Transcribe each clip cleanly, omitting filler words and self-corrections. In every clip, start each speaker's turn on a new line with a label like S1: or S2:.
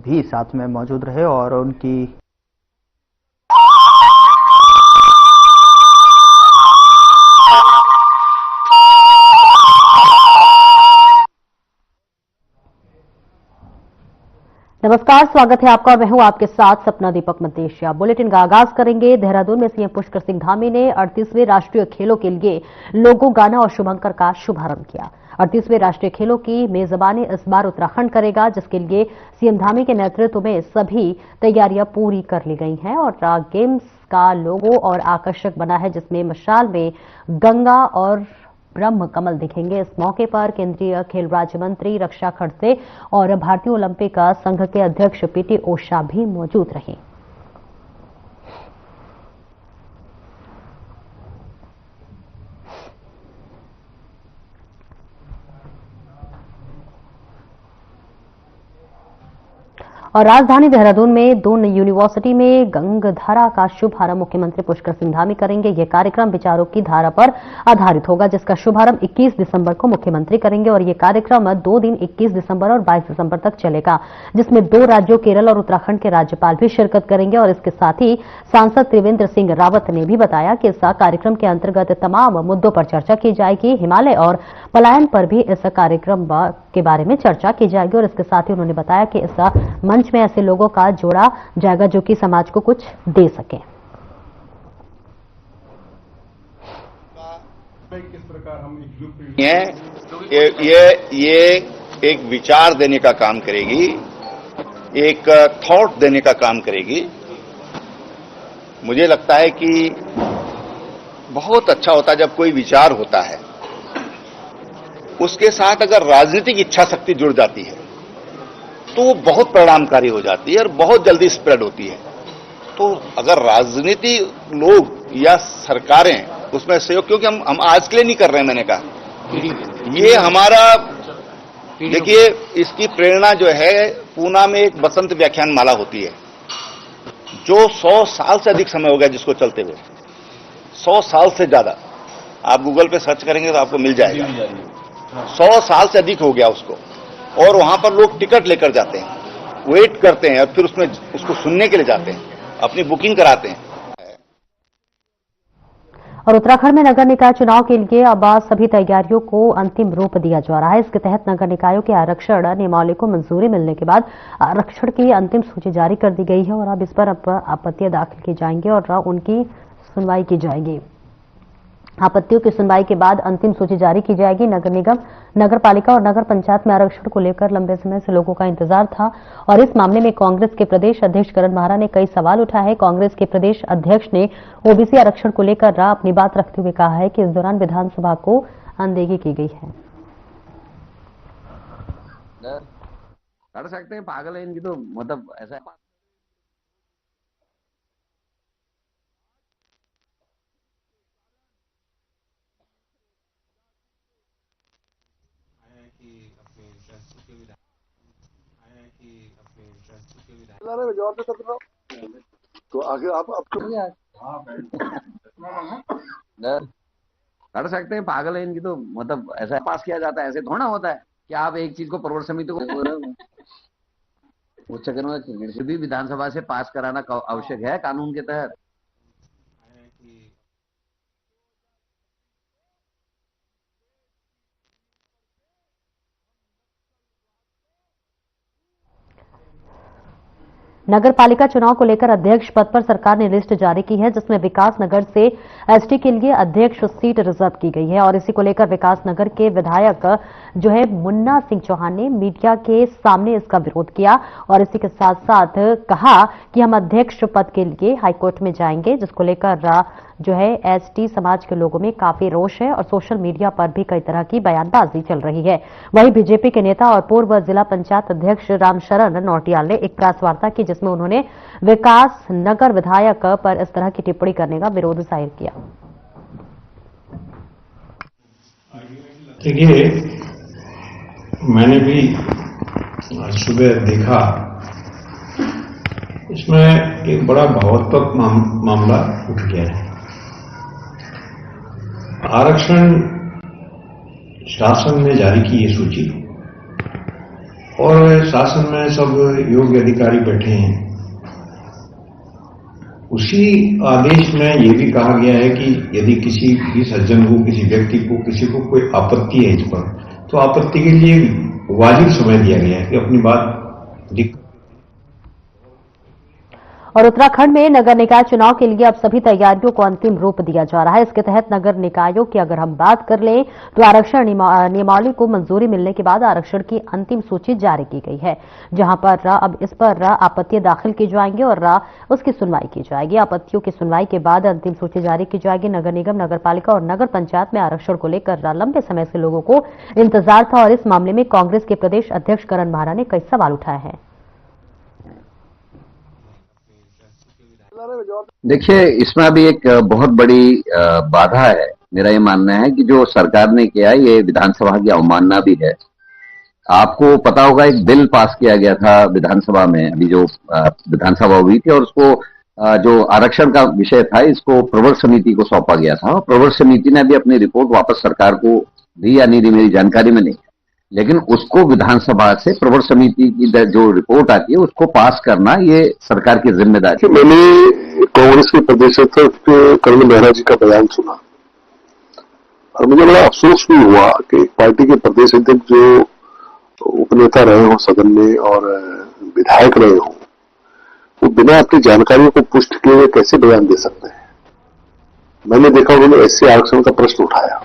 S1: भी साथ में मौजूद रहे और उनकी
S2: नमस्कार, स्वागत है आपका और मैं हूं आपके साथ सपना दीपक मदेशिया। बुलेटिन का आगाज करेंगे। देहरादून में सीएम पुष्कर सिंह धामी ने 38वें राष्ट्रीय खेलों के लिए लोगो गाना और शुभंकर का शुभारंभ किया। 38वें राष्ट्रीय खेलों की मेजबानी इस बार उत्तराखंड करेगा, जिसके लिए सीएम धामी के नेतृत्व में सभी तैयारियां पूरी कर ली गई हैं और गेम्स का लोगो और आकर्षक बना है, जिसमें मशाल में गंगा और ब्रह्म कमल दिखेंगे। इस मौके पर केंद्रीय खेल राज्य मंत्री रक्षा खड़से और भारतीय ओलंपिक संघ के अध्यक्ष पीटी ओषा भी मौजूद रहे। और राजधानी देहरादून में दून यूनिवर्सिटी में गंगधारा का शुभारंभ मुख्यमंत्री पुष्कर सिंह धामी करेंगे। यह कार्यक्रम विचारों की धारा पर आधारित होगा, जिसका शुभारंभ 21 दिसंबर को मुख्यमंत्री करेंगे और यह कार्यक्रम 2 दिन 21 दिसंबर और 22 दिसंबर तक चलेगा, जिसमें 2 राज्यों केरल और उत्तराखंड के राज्यपाल भी शिरकत करेंगे। और इसके साथ ही सांसद त्रिवेंद्र सिंह रावत ने भी बताया कि इस कार्यक्रम के अंतर्गत तमाम मुद्दों पर चर्चा की जाएगी। हिमालय और पलायन पर भी इस कार्यक्रम के बारे में चर्चा की जाएगी और इसके साथ ही उन्होंने बताया कि इस मंच में ऐसे लोगों का जोड़ा जाएगा जो कि समाज को कुछ दे सके।
S3: किस प्रकार हम
S4: ये एक विचार देने का काम करेगी, एक थॉट देने का काम करेगी। मुझे लगता है कि बहुत अच्छा होता है जब कोई विचार होता है, उसके साथ अगर राजनीतिक इच्छा शक्ति जुड़ जाती है तो वो बहुत परिणामकारी हो जाती है और बहुत जल्दी स्प्रेड होती है। तो अगर राजनीति लोग या सरकारें उसमें सहयोग, क्योंकि हम आज के लिए नहीं कर रहे हैं, मैंने कहा ये हमारा, देखिए इसकी प्रेरणा जो है, पूना में एक बसंत व्याख्यान माला होती है जो 100 साल से अधिक समय हो गया जिसको चलते हुए, 100 साल से ज्यादा। आप गूगल पे सर्च करेंगे तो आपको मिल जाएगा। 100 साल से अधिक हो गया उसको, और वहां पर लोग टिकट लेकर जाते हैं, वेट करते हैं और फिर उसमें उसको सुनने के लिए जाते हैं, अपनी बुकिंग कराते हैं।
S2: और उत्तराखंड में नगर निकाय चुनाव के लिए अब सभी तैयारियों को अंतिम रूप दिया जा रहा है। इसके तहत नगर निकायों के आरक्षण नियमावली को मंजूरी मिलने के बाद आरक्षण की अंतिम सूची जारी कर दी गई है और अब इस पर आपत्तियां दाखिल की जाएंगी और उनकी सुनवाई की जाएगी। आपत्तियों की सुनवाई के बाद अंतिम सूची जारी की जाएगी। नगर निगम, नगर पालिका और नगर पंचायत में आरक्षण को लेकर लंबे समय से लोगों का इंतजार था और इस मामले में कांग्रेस के प्रदेश अध्यक्ष करण माहरा ने कई सवाल उठाए हैं। कांग्रेस के प्रदेश अध्यक्ष ने ओबीसी आरक्षण को लेकर अपनी बात रखते हुए कहा है कि इस दौरान विधानसभा को अनदेखी की गई है।
S5: कर सकते हैं, पागल है इनकी तो, मतलब ऐसा है।
S3: तो आगे आप
S5: कर सकते हैं, पागल है इनकी तो, मतलब ऐसा पास किया जाता है, ऐसे थोड़ा होता है कि आप एक चीज को प्रवर समिति को उच्च फिर भी विधानसभा से पास कराना आवश्यक है कानून के तहत।
S2: नगर पालिका चुनाव को लेकर अध्यक्ष पद पर सरकार ने लिस्ट जारी की है, जिसमें विकास नगर से एसटी के लिए अध्यक्ष सीट रिजर्व की गई है और इसी को लेकर विकास नगर के विधायक जो है मुन्ना सिंह चौहान ने मीडिया के सामने इसका विरोध किया और इसी के साथ साथ कहा कि हम अध्यक्ष पद के लिए हाईकोर्ट में जाएंगे, जिसको लेकर जो है एसटी समाज के लोगों में काफी रोष है और सोशल मीडिया पर भी कई तरह की बयानबाजी चल रही है। वहीं बीजेपी के नेता और पूर्व जिला पंचायत अध्यक्ष रामशरण नौटियाल ने एक प्रेस वार्ता की, जिसमें उन्होंने विकास नगर विधायक पर इस तरह की टिप्पणी करने का विरोध जाहिर किया।
S6: देखिए, मैंने भी आज सुबह देखा, इसमें एक बड़ा भावात्मक मामला उठ गया है। आरक्षण शासन ने जारी की ये सूची और शासन में सब योग्य अधिकारी बैठे हैं। उसी आदेश में ये भी कहा गया है कि यदि किसी भी सज्जन को, किसी व्यक्ति को, किसी को कोई आपत्ति है इस पर, तो आपत्ति के लिए वाजिब समय दिया गया है कि अपनी बात
S2: और उत्तराखंड में नगर निकाय चुनाव के लिए अब सभी तैयारियों को अंतिम रूप दिया जा रहा है। इसके तहत नगर निकायों की अगर हम बात कर लें तो आरक्षण नियमावली को मंजूरी मिलने के बाद आरक्षण की अंतिम सूची जारी की गई है, जहां पर अब इस पर आपत्तियां दाखिल की जाएंगी और उसकी सुनवाई की जाएगी। आपत्तियों की सुनवाई के बाद अंतिम सूची जारी की जाएगी। नगर निगम, नगर पालिका और नगर पंचायत में आरक्षण को लेकर लंबे समय से लोगों को इंतजार था और इस मामले में कांग्रेस के प्रदेश अध्यक्ष करण महारा ने कई सवाल उठाए हैं।
S5: देखिए, इसमें अभी एक बहुत बड़ी बाधा है। मेरा ये मानना है कि जो सरकार ने किया ये विधानसभा की अवमानना भी है। आपको पता होगा एक बिल पास किया गया था विधानसभा में, अभी जो विधानसभा हुई थी, और उसको जो आरक्षण का विषय था इसको प्रवर समिति को सौंपा गया था। प्रवर समिति ने अभी अपनी रिपोर्ट वापस सरकार को दी या नहीं दी मेरी जानकारी में नहीं, लेकिन उसको विधानसभा से प्रवर समिति की जो रिपोर्ट आती है उसको पास करना ये सरकार की जिम्मेदारी है।
S3: मैंने कांग्रेस के प्रदेश अध्यक्ष करण मेहरा जी का बयान सुना और मुझे बड़ा अफसोस भी हुआ कि पार्टी के प्रदेश अध्यक्ष जो उपनेता रहे हों सदन में और विधायक रहे हों, वो बिना अपनी जानकारियों को पुष्ट किए हुए कैसे बयान दे सकते हैं। मैंने देखा उन्होंने एससी आरक्षण का प्रश्न उठाया।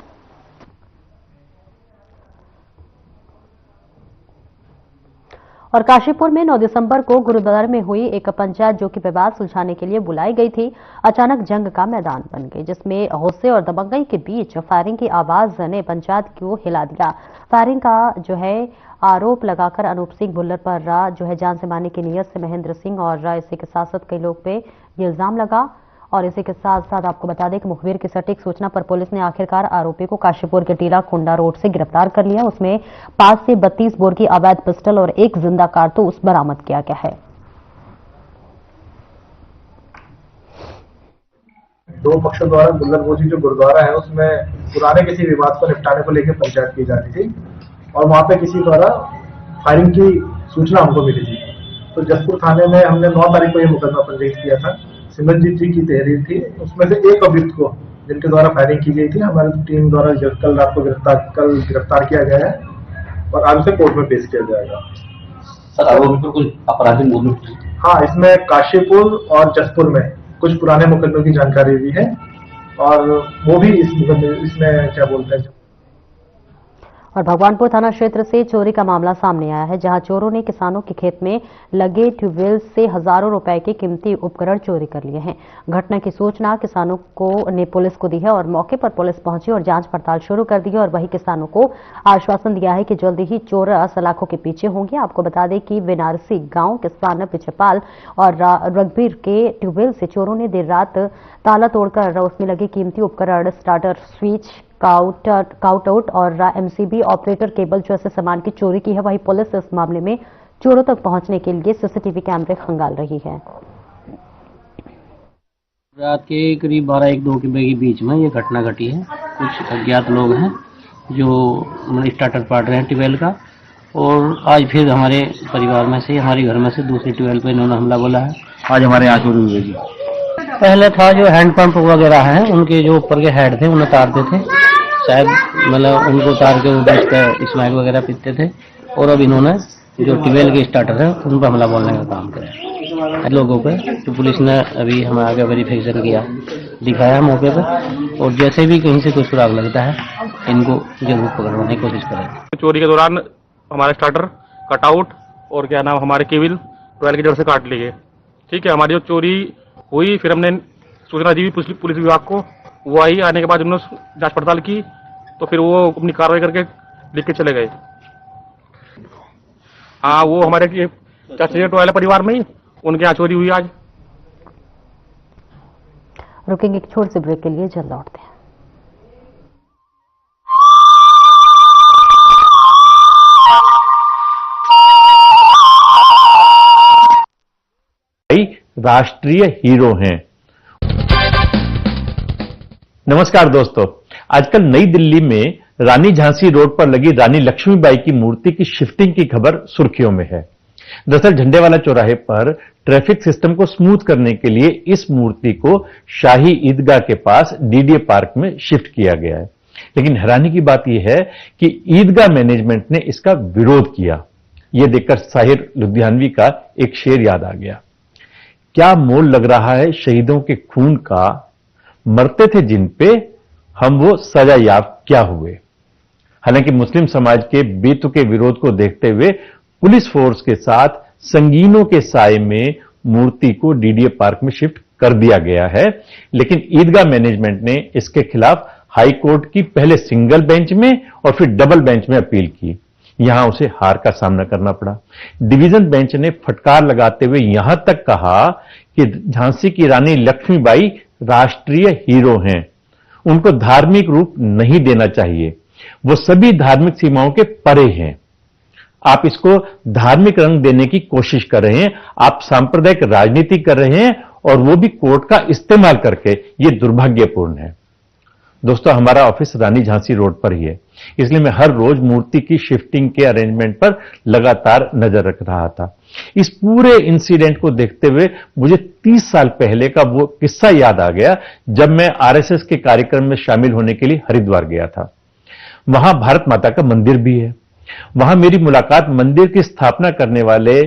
S2: और काशीपुर में 9 दिसंबर को गुरुद्वारा में हुई एक पंचायत जो कि विवाद सुलझाने के लिए बुलाई गई थी, अचानक जंग का मैदान बन गई, जिसमें होशे और दबंगई के बीच फायरिंग की आवाज ने पंचायत को हिला दिया। फायरिंग का जो है आरोप लगाकर अनूप सिंह भुल्लर पर जो है जान से मारने की नीयत से महेंद्र सिंह और इसी के साथ साथ कई लोग पे ये इल्जाम लगा। और इसी के साथ साथ आपको बता दें कि मुखबिर की सटीक सूचना पर पुलिस ने आखिरकार आरोपी को काशीपुर के टीला कुंडा रोड से गिरफ्तार कर लिया। उसमें 5 से 32 बोर की अवैध पिस्टल और एक जिंदा कारतूस बरामद किया गया है।
S7: दो पक्षों द्वारा गुल्लरगोजी जो गुरुद्वारा है उसमें पुराने किसी विवाद को निपटाने को लेकर पंचायत की जा रही थी और वहां पे किसी द्वारा फायरिंग की सूचना हमको मिली थी। तो जसपुर थाने में हमने 9 तारीख को यह मुकदमा पंजीकृत किया था। सिमरनजीत जी की तहरीर थी, उसमें से एक अभियुक्त को जिनके द्वारा फायरिंग की गई थी हमारी टीम द्वारा कल रात को गिरफ्तार किया गया है और आज उसे कोर्ट में पेश किया जाएगा।
S8: सर, आरोपी पर कुछ आपराधिक मुकदमे?
S7: हाँ, इसमें काशीपुर और जसपुर में कुछ पुराने मुकदमों की जानकारी भी है और वो भी इसमें क्या बोलते हैं।
S2: और भगवानपुर थाना क्षेत्र से चोरी का मामला सामने आया है, जहां चोरों ने किसानों के खेत में लगे ट्यूबवेल से हजारों रुपए के कीमती उपकरण चोरी कर लिए हैं। घटना की सूचना किसानों ने पुलिस को दी है और मौके पर पुलिस पहुंची और जांच पड़ताल शुरू कर दी है और वही किसानों को आश्वासन दिया है कि जल्दी ही चोर सलाखों के पीछे होंगे। आपको बता दें कि वेनारसी गांव किसान पिछपाल और रघबीर के ट्यूबवेल से चोरों ने देर रात ताला तोड़कर उसमें लगे कीमती उपकरण, स्टार्टर स्विच, काउटआउट और एमसीबी ऑपरेटर केबल जैसे सामान की चोरी की है। वही पुलिस इस मामले में चोरों तक पहुंचने के लिए सीसीटीवी कैमरे खंगाल रही है।
S8: रात के करीब 12-1-2 के बीच में ये घटना घटी है। कुछ अज्ञात लोग हैं जो स्टार्टर पाट रहे हैं ट्यूबवेल का, और आज फिर हमारे परिवार में से, हमारे घर में से दूसरे ट्यूबवेल पे इन्होंने हमला बोला है।
S5: आज हमारे यहाँ चोरी हुई जी।
S8: पहले था जो हैंडपंप वगैरह हैं उनके जो ऊपर के हेड थे उन्हें तारते थे, शायद मतलब उनको तार के वो बैठ कर स्मैक वगैरह पीते थे, और अब इन्होंने जो ट्यूबवेल के स्टार्टर है उन पर हमला बोलने का काम किया लोगों पे। तो पुलिस ने अभी हमें आगे वेरिफिकेशन किया, दिखाया मौके पे, और जैसे भी कहीं से कोई सुराग लगता है इनको जरूर पकड़वाने की कोशिश करेंगे।
S9: चोरी के दौरान हमारा स्टार्टर, कटआउट और क्या नाम हमारे केबल ट्यूबवेल की जड़ से काट लिए। ठीक है, हमारी जो चोरी हुई फिर हमने सूचना दी पुलिस विभाग को, वो आई, आने के बाद उन्होंने जांच पड़ताल की तो फिर वो अपनी कार्रवाई करके लिख के चले गए। हाँ, वो हमारे चाचा वाले परिवार में ही उनके यहाँ चोरी हुई आज।
S2: रुकेंगे एक छोटे से ब्रेक के लिए, जल्द लौटते हैं।
S10: राष्ट्रीय हीरो हैं। नमस्कार दोस्तों, आजकल नई दिल्ली में रानी झांसी रोड पर लगी रानी लक्ष्मीबाई की मूर्ति की शिफ्टिंग की खबर सुर्खियों में है। दरअसल झंडेवाला चौराहे पर ट्रैफिक सिस्टम को स्मूथ करने के लिए इस मूर्ति को शाही ईदगाह के पास डीडीए पार्क में शिफ्ट किया गया है। लेकिन हैरानी की बात यह है कि ईदगाह मैनेजमेंट ने इसका विरोध किया। यह देखकर साहिर लुधियानवी का एक शेर याद आ गया। क्या मोल लग रहा है शहीदों के खून का, मरते थे जिन पे हम वो सजा याब क्या हुए। हालांकि मुस्लिम समाज के बेतुके विरोध को देखते हुए पुलिस फोर्स के साथ संगीनों के साए में मूर्ति को डीडीए पार्क में शिफ्ट कर दिया गया है। लेकिन ईदगाह मैनेजमेंट ने इसके खिलाफ हाई कोर्ट की पहले सिंगल बेंच में और फिर डबल बेंच में अपील की। यहां उसे हार का सामना करना पड़ा। डिवीजन बेंच ने फटकार लगाते हुए यहां तक कहा कि झांसी की रानी लक्ष्मीबाई राष्ट्रीय हीरो हैं, उनको धार्मिक रूप नहीं देना चाहिए, वो सभी धार्मिक सीमाओं के परे हैं। आप इसको धार्मिक रंग देने की कोशिश कर रहे हैं, आप सांप्रदायिक राजनीति कर रहे हैं और वो भी कोर्ट का इस्तेमाल करके। ये दुर्भाग्यपूर्ण है। दोस्तों, हमारा ऑफिस रानी झांसी रोड पर ही है, इसलिए मैं हर रोज मूर्ति की शिफ्टिंग के अरेंजमेंट पर लगातार नजर रख रहा था। इस पूरे इंसिडेंट को देखते हुए मुझे 30 साल पहले का वो किस्सा याद आ गया जब मैं आरएसएस के कार्यक्रम में शामिल होने के लिए हरिद्वार गया था। वहां भारत माता का मंदिर भी है। वहां मेरी मुलाकात मंदिर की स्थापना करने वाले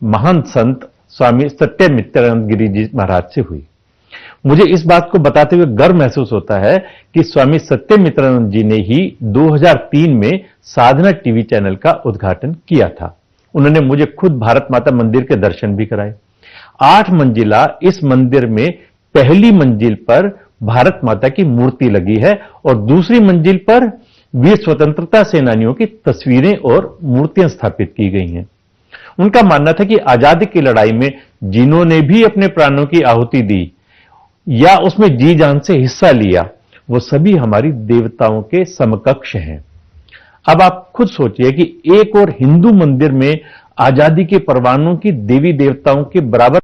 S10: महान संत स्वामी सत्यमित्रानंद गिरी जी महाराज से हुई। मुझे इस बात को बताते हुए गर्व महसूस होता है कि स्वामी सत्यमित्रानंद जी ने ही 2003 में साधना टीवी चैनल का उद्घाटन किया था। उन्होंने मुझे खुद भारत माता मंदिर के दर्शन भी कराए। 8 मंजिला इस मंदिर में पहली मंजिल पर भारत माता की मूर्ति लगी है और दूसरी मंजिल पर वीर स्वतंत्रता सेनानियों की तस्वीरें और मूर्तियां स्थापित की गई हैं। उनका मानना था कि आजादी की लड़ाई में जिन्होंने भी अपने प्राणों की आहुति दी या उसमें जी जान से हिस्सा लिया, वो सभी हमारी देवताओं के समकक्ष हैं। अब आप खुद सोचिए कि एक और हिंदू मंदिर में आजादी के परवानों की देवी देवताओं के बराबर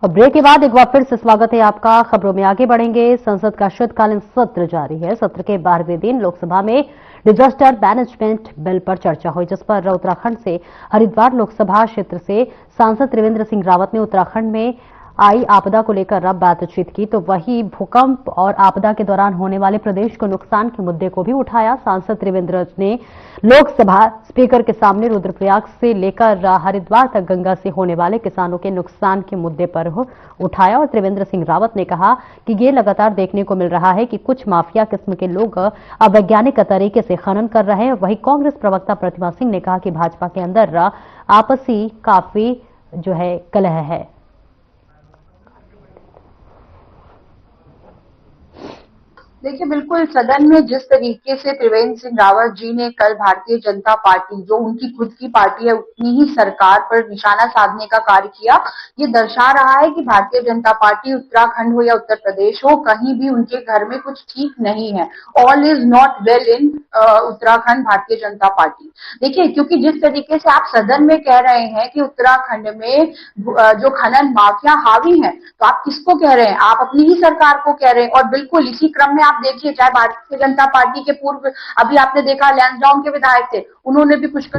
S2: और ब्रेक के बाद एक बार फिर से स्वागत है आपका। खबरों में आगे बढ़ेंगे। संसद का शीतकालीन सत्र जारी है। सत्र के 12वें दिन लोकसभा में डिजास्टर मैनेजमेंट बिल पर चर्चा हुई, जिस पर उत्तराखंड से हरिद्वार लोकसभा क्षेत्र से सांसद त्रिवेंद्र सिंह रावत ने उत्तराखंड में आई आपदा को लेकर अब बातचीत की, तो वही भूकंप और आपदा के दौरान होने वाले प्रदेश को नुकसान के मुद्दे को भी उठाया। सांसद त्रिवेंद्र ने लोकसभा स्पीकर के सामने रुद्रप्रयाग से लेकर हरिद्वार तक गंगा से होने वाले किसानों के नुकसान के मुद्दे पर उठाया और त्रिवेंद्र सिंह रावत ने कहा कि ये लगातार देखने को मिल रहा है कि कुछ माफिया किस्म के लोग अवैज्ञानिक तरीके से खनन कर रहे हैं। वहीं कांग्रेस प्रवक्ता प्रतिमा सिंह ने कहा कि भाजपा के अंदर आपसी काफी जो है कलह है।
S11: देखिए, बिल्कुल सदन में जिस तरीके से त्रिवेंद्र सिंह रावत जी ने कल भारतीय जनता पार्टी, जो उनकी खुद की पार्टी है, उतनी ही सरकार पर निशाना साधने का कार्य किया, ये दर्शा रहा है कि भारतीय जनता पार्टी उत्तराखंड हो या उत्तर प्रदेश हो, कहीं भी उनके घर में कुछ ठीक नहीं है। All is not well in Uttarakhand Bharatiya Janata party. देखिए, क्योंकि जिस तरीके से आप सदन में कह रहे हैं कि उत्तराखंड में जो खनन माफिया हावी है, तो आप किसको कह रहे हैं? आप अपनी ही सरकार को कह रहे हैं। और बिल्कुल इसी क्रम में आप देखिए, चाहे भारतीय जनता पार्टी के पूर्व, अभी आपने देखा लैंसडाउन के विधायक थे, उन्होंने भी कुछ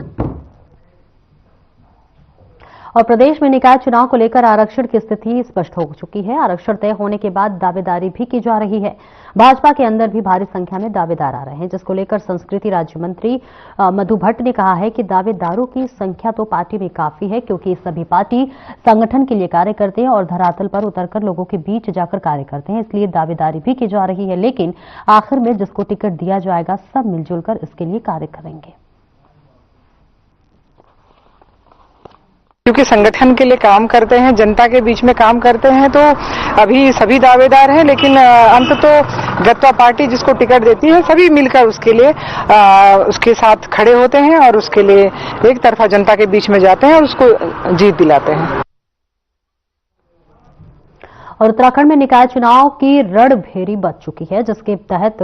S2: और प्रदेश में निकाय चुनाव को लेकर आरक्षण की स्थिति स्पष्ट हो चुकी है। आरक्षण तय होने के बाद दावेदारी भी की जा रही है। भाजपा के अंदर भी भारी संख्या में दावेदार आ रहे हैं, जिसको लेकर संस्कृति राज्य मंत्री मधु भट्ट ने कहा है कि दावेदारों की संख्या तो पार्टी में काफी है, क्योंकि सभी पार्टी संगठन के लिए कार्य करते हैं और धरातल पर उतरकर लोगों के बीच जाकर कार्य करते हैं, इसलिए दावेदारी भी की जा रही है। लेकिन आखिर में जिसको टिकट दिया जाएगा, सब मिलजुल कर इसके लिए कार्य करेंगे।
S12: क्योंकि संगठन के लिए काम करते हैं, जनता के बीच में काम करते हैं, तो अभी सभी दावेदार हैं। लेकिन अंत तो गत्वा पार्टी जिसको टिकट देती है, सभी मिलकर उसके लिए उसके साथ खड़े होते हैं और उसके लिए एक तरफा जनता के बीच में जाते हैं और उसको जीत दिलाते हैं।
S2: और उत्तराखंड में निकाय चुनाव की रणभेरी बच चुकी है, जिसके तहत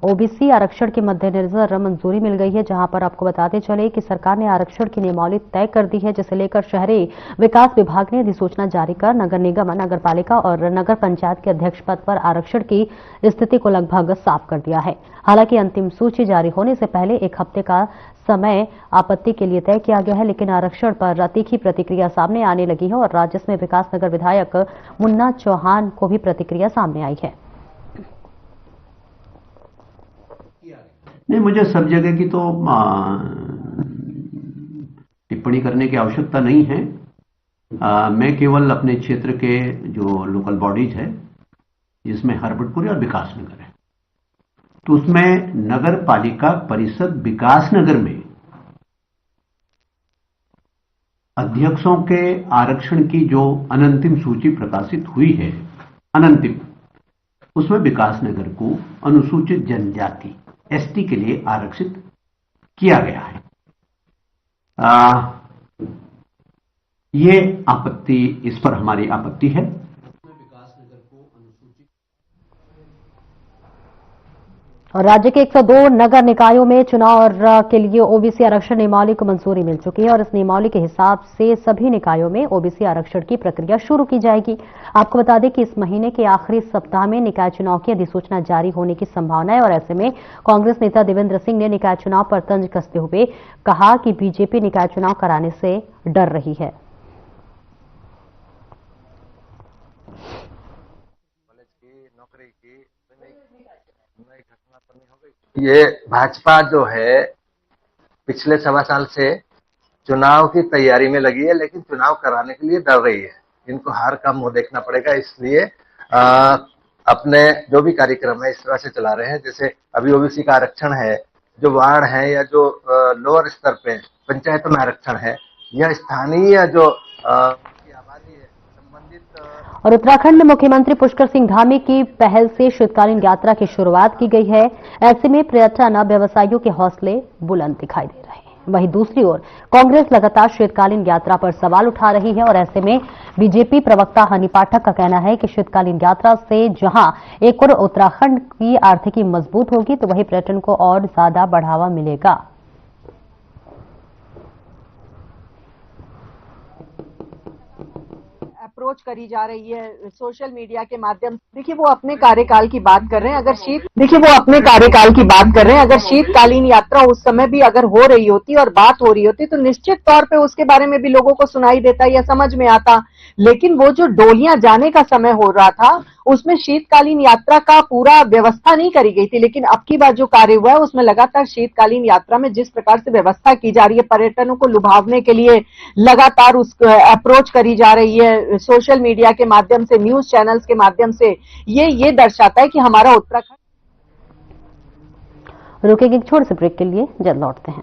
S2: ओबीसी आरक्षण के मद्देनजर मंजूरी मिल गई है। जहां पर आपको बताते चले कि सरकार ने आरक्षण की नियमावली तय कर दी है, जिसे लेकर शहरी विकास विभाग ने अधिसूचना जारी कर नगर निगम, नगर पालिका और नगर पंचायत के अध्यक्ष पद पर आरक्षण की स्थिति को लगभग साफ कर दिया है। हालांकि अंतिम सूची जारी होने से पहले 1 हफ्ते का समय आपत्ति के लिए तय किया गया है, लेकिन आरक्षण पर तीखी प्रतिक्रिया सामने आने लगी है और राज्य में विकासनगर विधायक मुन्ना चौहान को भी प्रतिक्रिया सामने आई है।
S13: नहीं, मुझे सब जगह की तो टिप्पणी करने की आवश्यकता नहीं है। मैं केवल अपने क्षेत्र के जो लोकल बॉडीज है, जिसमें हरबटपुरी और विकासनगर है, तो उसमें नगर पालिका परिषद विकासनगर में अध्यक्षों के आरक्षण की जो अनंतिम सूची प्रकाशित हुई है, अनंतिम, उसमें विकासनगर को अनुसूचित जनजाति एसटी के लिए आरक्षित किया गया है। ये आपत्ति, इस पर हमारी आपत्ति है।
S2: और राज्य के 102 नगर निकायों में चुनाव के लिए ओबीसी आरक्षण नियमावली को मंजूरी मिल चुकी है और इस नियमावली के हिसाब से सभी निकायों में ओबीसी आरक्षण की प्रक्रिया शुरू की जाएगी। आपको बता दें कि इस महीने के आखिरी सप्ताह में निकाय चुनाव की अधिसूचना जारी होने की संभावना है और ऐसे में कांग्रेस नेता देवेंद्र सिंह ने निकाय चुनाव पर तंज कसते हुए कहा कि बीजेपी निकाय चुनाव कराने से डर रही है।
S14: ये भाजपा जो है पिछले 1.25 साल से चुनाव की तैयारी में लगी है, लेकिन चुनाव कराने के लिए डर रही है। इनको हार का मुंह देखना पड़ेगा, इसलिए अपने जो भी कार्यक्रम है इस तरह से चला रहे हैं। जैसे अभी ओबीसी का आरक्षण है, जो वार्ड है या जो लोअर स्तर पे पंचायतों में आरक्षण है, यह स्थानीय जो
S2: और उत्तराखंड में मुख्यमंत्री पुष्कर सिंह धामी की पहल से शीतकालीन यात्रा की शुरुआत की गई है। ऐसे में पर्यटन व्यवसायियों के हौसले बुलंद दिखाई दे रहे हैं। वहीं दूसरी ओर कांग्रेस लगातार शीतकालीन यात्रा पर सवाल उठा रही है और ऐसे में बीजेपी प्रवक्ता हनी पाठक का कहना है कि शीतकालीन यात्रा से जहां एक और उत्तराखंड की आर्थिकी मजबूत होगी, तो वहीं पर्यटन को और ज्यादा बढ़ावा मिलेगा।
S12: अप्रोच करी जा रही है सोशल मीडिया के माध्यम से। देखिए वो अपने कार्यकाल की बात कर रहे हैं, अगर शीतकालीन यात्रा उस समय भी अगर हो रही होती और बात हो रही होती तो निश्चित तौर पे उसके बारे में भी लोगों को सुनाई देता या समझ में आता। लेकिन वो जो डोलियां जाने का समय हो रहा था, उसमें शीतकालीन यात्रा का पूरा व्यवस्था नहीं करी गई थी। लेकिन अब की बार जो कार्य हुआ है उसमें लगातार शीतकालीन यात्रा में जिस प्रकार से व्यवस्था की जा रही है, पर्यटकों को लुभावने के लिए लगातार उस अप्रोच करी जा रही है सोशल मीडिया के माध्यम से, न्यूज चैनल्स के माध्यम से, ये दर्शाता है कि हमारा उत्तराखंड।
S2: रुकेंगे एक छोटे से ब्रेक के लिए, जल्द लौटते हैं।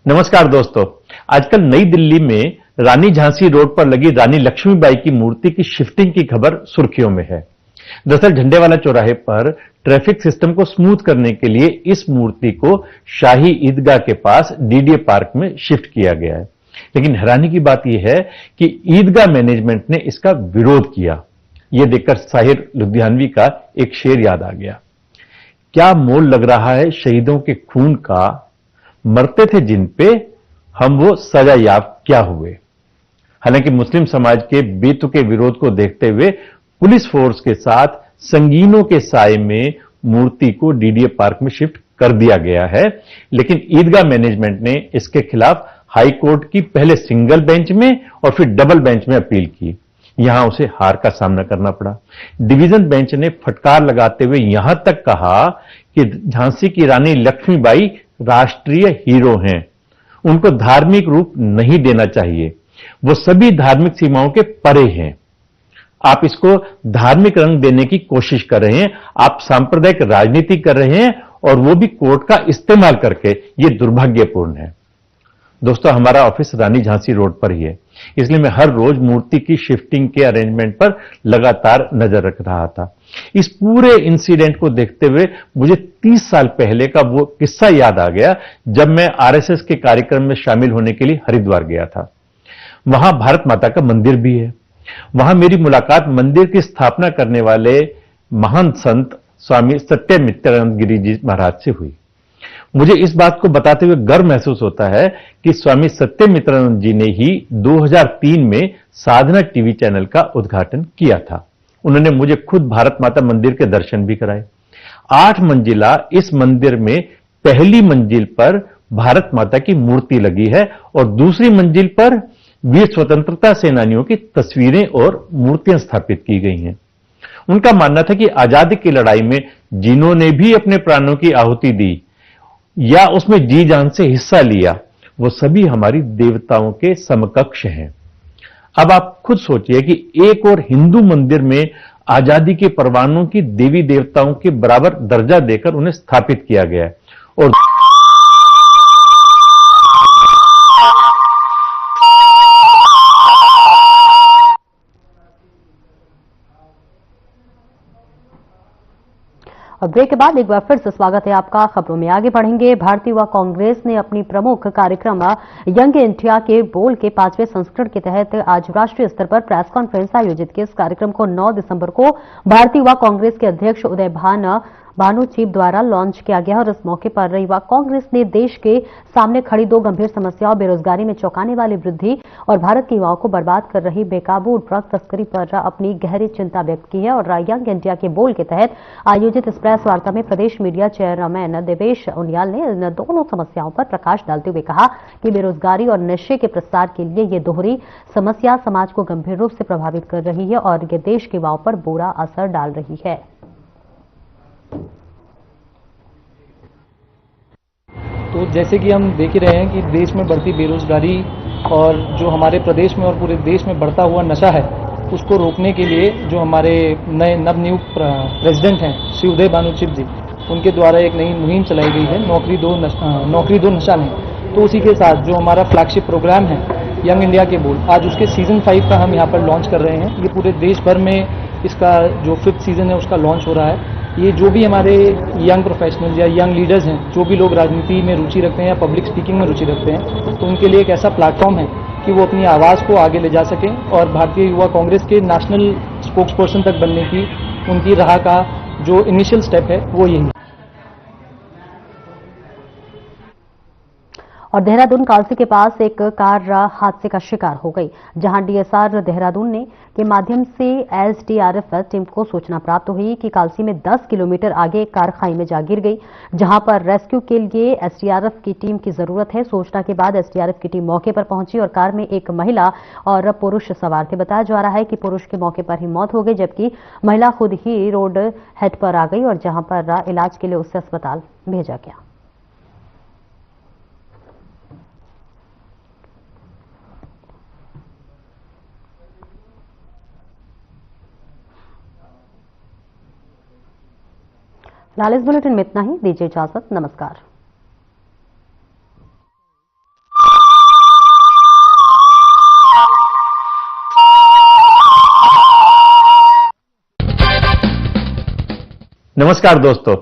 S10: नमस्कार दोस्तों, आजकल नई दिल्ली में रानी झांसी रोड पर लगी रानी लक्ष्मीबाई की मूर्ति की शिफ्टिंग की खबर सुर्खियों में है। दरअसल झंडेवाला चौराहे पर ट्रैफिक सिस्टम को स्मूथ करने के लिए इस मूर्ति को शाही ईदगाह के पास डीडीए पार्क में शिफ्ट किया गया है। लेकिन हैरानी की बात यह है कि ईदगाह मैनेजमेंट ने इसका विरोध किया। यह देखकर साहिर लुधियानवी का एक शेर याद आ गया, क्या मोल लग रहा है शहीदों के खून का, मरते थे जिन पे हम वो सजा याब क्या हुए। हालांकि मुस्लिम समाज के बेतुके विरोध को देखते हुए पुलिस फोर्स के साथ संगीनों के साए में मूर्ति को डीडीए पार्क में शिफ्ट कर दिया गया है। लेकिन ईदगाह मैनेजमेंट ने इसके खिलाफ हाई कोर्ट की पहले सिंगल बेंच में और फिर डबल बेंच में अपील की। यहां उसे हार का सामना करना पड़ा। डिवीजन बेंच ने फटकार लगाते हुए यहां तक कहा कि झांसी की रानी लक्ष्मीबाई राष्ट्रीय हीरो हैं, उनको धार्मिक रूप नहीं देना चाहिए, वो सभी धार्मिक सीमाओं के परे हैं। आप इसको धार्मिक रंग देने की कोशिश कर रहे हैं, आप सांप्रदायिक राजनीति कर रहे हैं और वो भी कोर्ट का इस्तेमाल करके। ये दुर्भाग्यपूर्ण है। दोस्तों, हमारा ऑफिस रानी झांसी रोड पर ही है, इसलिए मैं हर रोज मूर्ति की शिफ्टिंग के अरेंजमेंट पर लगातार नजर रख रहा था। इस पूरे इंसिडेंट को देखते हुए मुझे 30 साल पहले का वो किस्सा याद आ गया जब मैं आरएसएस के कार्यक्रम में शामिल होने के लिए हरिद्वार गया था। वहां भारत माता का मंदिर भी है। वहां मेरी मुलाकात मंदिर की स्थापना करने वाले महान संत स्वामी सत्यमित्रानंद गिरी जी महाराज से हुई। मुझे इस बात को बताते हुए गर्व महसूस होता है कि स्वामी सत्यमित्रानंद जी ने ही 2003 में साधना टीवी चैनल का उद्घाटन किया था। उन्होंने मुझे खुद भारत माता मंदिर के दर्शन भी कराए। 8 मंजिला इस मंदिर में पहली मंजिल पर भारत माता की मूर्ति लगी है और दूसरी मंजिल पर वीर स्वतंत्रता सेनानियों की तस्वीरें और मूर्तियां स्थापित की गई हैं। उनका मानना था कि आजादी की लड़ाई में जिन्होंने भी अपने प्राणों की आहुति दी या उसमें जी जान से हिस्सा लिया, वो सभी हमारी देवताओं के समकक्ष हैं। अब आप खुद सोचिए कि एक और हिंदू मंदिर में आजादी के परवानों की देवी देवताओं के बराबर दर्जा देकर उन्हें स्थापित किया गया है और
S2: और ब्रेक के बाद एक बार फिर से स्वागत है आपका। खबरों में आगे बढ़ेंगे। भारतीय युवा कांग्रेस ने अपनी प्रमुख कार्यक्रम यंग इंडिया के बोल के 5वें संस्करण के तहत आज राष्ट्रीय स्तर पर प्रेस कॉन्फ्रेंस आयोजित की। इस कार्यक्रम को 9 दिसंबर को भारतीय युवा कांग्रेस के अध्यक्ष उदय भानुचीब द्वारा लॉन्च किया गया और इस मौके पर युवा कांग्रेस ने देश के सामने खड़ी 2 गंभीर समस्याओं, बेरोजगारी में चौंकाने वाली वृद्धि और भारत के युवाओं को बर्बाद कर रही बेकाबू ड्रग तस्करी पर अपनी गहरी चिंता व्यक्त की है। और यंग इंडिया के बोल के तहत आयोजित इस प्रेस वार्ता में प्रदेश मीडिया चेयरमैन देवेश उनियाल ने इन दोनों समस्याओं पर प्रकाश डालते हुए कहा कि बेरोजगारी और नशे के प्रसार के लिए ये दोहरी समस्या समाज को गंभीर रूप से प्रभावित कर रही है और ये देश के युवाओं पर बुरा असर डाल रही है।
S15: तो जैसे कि हम देख ही रहे हैं कि देश में बढ़ती बेरोजगारी और जो हमारे प्रदेश में और पूरे देश में बढ़ता हुआ नशा है, उसको रोकने के लिए जो हमारे नए नवनियुक्त प्रेसिडेंट हैं श्री उदय भानुचीब जी, उनके द्वारा एक नई मुहिम चलाई गई है, नौकरी दो नशा नहीं। तो उसी के साथ जो हमारा फ्लैगशिप प्रोग्राम है यंग इंडिया के बोल, आज उसके सीजन 5 का हम यहाँ पर लॉन्च कर रहे हैं। ये पूरे देश भर में इसका जो 5th सीजन है उसका लॉन्च हो रहा है। ये जो भी हमारे यंग प्रोफेशनल या यंग लीडर्स हैं, जो भी लोग राजनीति में रुचि रखते हैं या पब्लिक स्पीकिंग में रुचि रखते हैं, तो उनके लिए एक ऐसा प्लेटफॉर्म है कि वो अपनी आवाज़ को आगे ले जा सकें और भारतीय युवा कांग्रेस के नेशनल स्पोक्स पर्सन तक बनने की उनकी राह का जो इनिशियल स्टेप है वो यही है।
S2: और देहरादून कालसी के पास एक कार हादसे का शिकार हो गई, जहां डीएसआर देहरादून के माध्यम से एसडीआरएफ टीम को सूचना प्राप्त हुई कि कालसी में 10 किलोमीटर आगे एक कार खाई में जा गिर गई, जहां पर रेस्क्यू के लिए एसडीआरएफ की टीम की जरूरत है। सूचना के बाद एसडीआरएफ की टीम मौके पर पहुंची और कार में एक महिला और पुरुष सवार थे। बताया जा रहा है कि पुरुष की मौके पर ही मौत हो गई, जबकि महिला खुद ही रोड हेड पर आ गई और जहां पर इलाज के लिए उसे अस्पताल भेजा गया। फिलहाल इस बुलेटिन में इतना ही। दीजिए इजाजत। नमस्कार।
S10: नमस्कार दोस्तों,